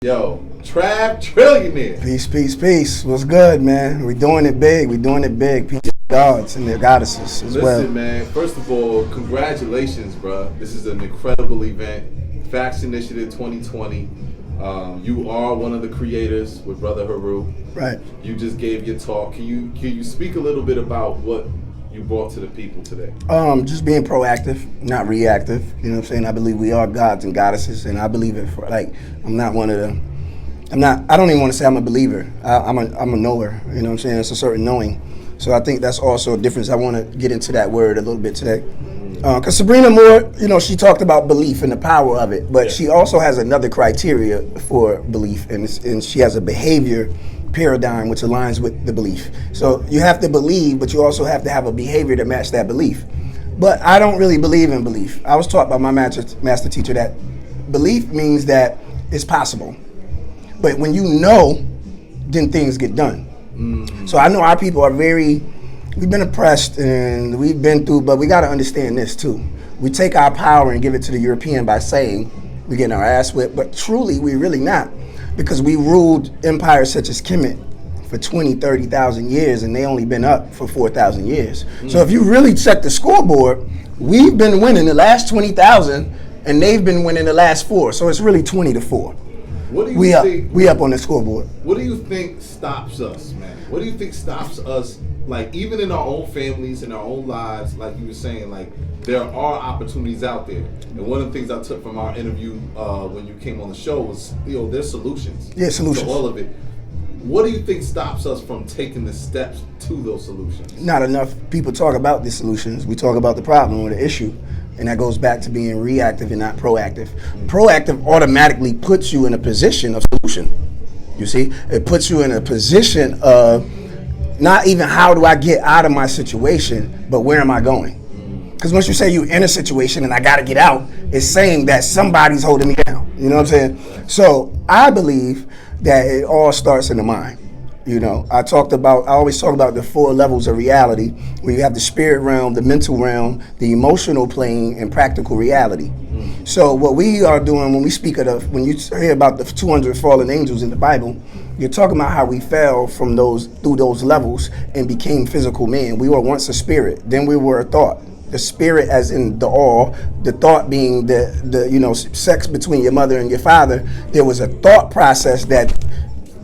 Yo, Trav Trillonaire. Peace. What's good, man? We doing it big. Peace to gods and their goddesses as well. Listen, man, first of all, congratulations, bro. This is an incredible event. Factsiniative2020. You are one of the creators with Brother Haru. Right. You just gave your talk. Can you speak a little bit about what you brought to the people today? Just being proactive, not reactive. You know what I'm saying? I believe we are gods and goddesses, and I believe it. I'm not one of them. I don't even want to say I'm a believer. I'm a knower. You know what I'm saying? It's a certain knowing. So I think that's also a difference. I want to get into that word a little bit today. Because Sabrina Moore, she talked about belief and the power of it, but she also has another criteria for belief, and she has a behavior paradigm which aligns with the belief. So you have to believe, but you also have to have a behavior to match that belief. But I don't really believe in belief. I was taught by my master teacher that belief means that it's possible. But when you know, then things get done. So I know our people are we've been oppressed and we've been through, but we got to understand this too. We take our power and give it to the European by saying we're getting our ass whipped, but truly we're really not. Because we ruled empires such as Kemet for 20, 30,000 years, and they only been up for 4,000 years. So if you really check the scoreboard, we've been winning the last 20,000, and they've been winning the last 4. So it's really 20-4. What do you think? We up on the scoreboard. What do you think stops us, man? What do you think stops us? Like, even in our own families, in our own lives, like you were saying, like, there are opportunities out there. And one of the things I took from our interview when you came on the show was, there's solutions. Yeah, solutions. To all of it. What do you think stops us from taking the steps to those solutions? Not enough people talk about the solutions. We talk about the problem or the issue. And that goes back to being reactive and not proactive. Proactive automatically puts you in a position of solution. You see? It puts you in a position of not even how do I get out of my situation, but where am I going? Because once you say you're in a situation and I got to get out, it's saying that somebody's holding me down. You know what I'm saying? So I believe that it all starts in the mind. I always talk about the 4 levels of reality, where you have the spirit realm, the mental realm, the emotional plane, and practical reality. So what we are doing when we speak when you hear about the 200 fallen angels in the Bible, you're talking about how we fell through those levels and became physical men. We were once a spirit, then we were a thought. The spirit as in the all, the thought being the sex between your mother and your father. There was a thought process that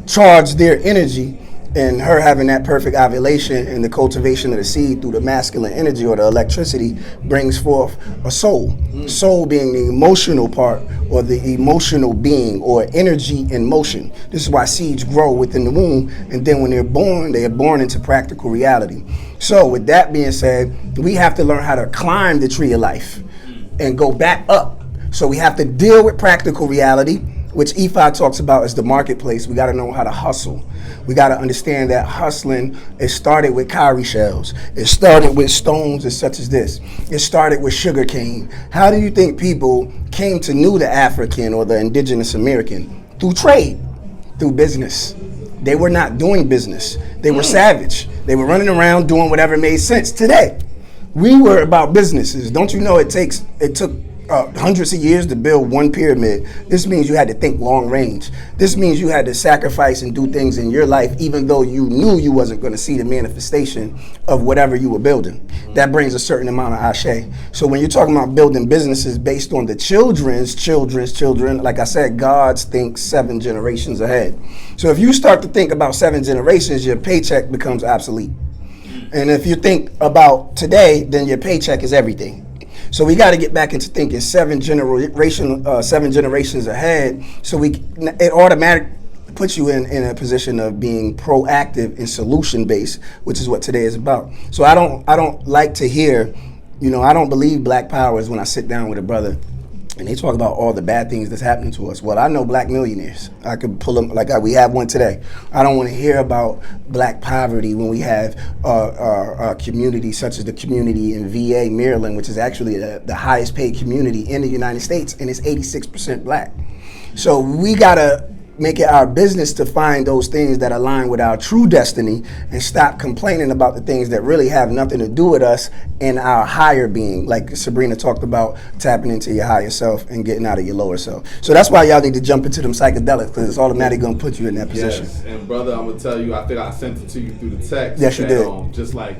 charged their energy, and her having that perfect ovulation and the cultivation of the seed through the masculine energy or the electricity brings forth a soul. Soul being the emotional part or the emotional being or energy in motion. This is why seeds grow within the womb, and then when they are born into practical reality. So with that being said, we have to learn how to climb the tree of life and go back up. So we have to deal with practical reality, which Ephi talks about as the marketplace. We got to know how to hustle. We got to understand that hustling, it started with cowrie shells. It started with stones such as this. It started with sugar cane. How do you think people came to know the African or the indigenous American? Through trade, through business. They were not doing business. They were savage. They were running around doing whatever made sense. Today, we were about businesses. Don't you know it took hundreds of years to build one pyramid? This means you had to think long range. This means you had to sacrifice and do things in your life even though you knew you wasn't going to see the manifestation of whatever you were building. That brings a certain amount of ashe. So when you're talking about building businesses based on the children's children, like I said, gods think 7 generations ahead. So if you start to think about 7 generations, your paycheck becomes obsolete. And if you think about today, then your paycheck is everything. So we got to get back into thinking 7 generations ahead. So it automatically puts you in a position of being proactive and solution based, which is what today is about. So I don't like to hear, I don't believe black power is when I sit down with a brother and they talk about all the bad things that's happening to us. Well, I know black millionaires. I could pull them, we have one today. I don't want to hear about black poverty when we have communities such as the community in VA, Maryland, which is actually the highest paid community in the United States, and it's 86% black. So we gotta make it our business to find those things that align with our true destiny and stop complaining about the things that really have nothing to do with us and our higher being. Like Sabrina talked about, tapping into your higher self and getting out of your lower self. So that's why y'all need to jump into them psychedelics, because it's automatically going to put you in that position. Yes, and brother, I'm going to tell you, I think I sent it to you through the text. Yes, you did. Just like